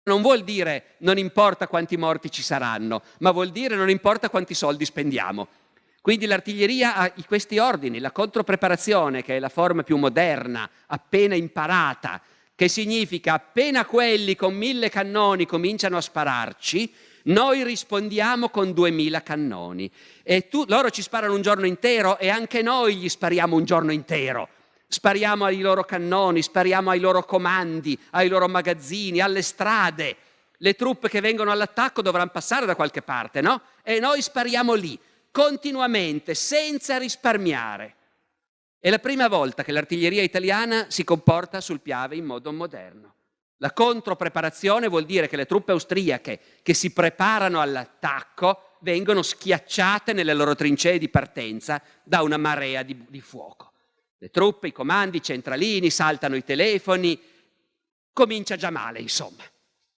non vuol dire non importa quanti morti ci saranno, ma vuol dire non importa quanti soldi spendiamo. Quindi l'artiglieria ha questi ordini: la contropreparazione, che è la forma più moderna, appena imparata, che significa appena quelli con 1000 cannoni cominciano a spararci, noi rispondiamo con 2000 cannoni. E loro ci sparano un giorno intero e anche noi gli spariamo un giorno intero. Spariamo ai loro cannoni, spariamo ai loro comandi, ai loro magazzini, alle strade. Le truppe che vengono all'attacco dovranno passare da qualche parte, no? E noi spariamo lì, continuamente, senza risparmiare. È la prima volta che l'artiglieria italiana si comporta sul Piave in modo moderno. La contropreparazione vuol dire che le truppe austriache che si preparano all'attacco vengono schiacciate nelle loro trincee di partenza da una marea di fuoco. Le truppe, i comandi, i centralini, saltano i telefoni, comincia già male, insomma.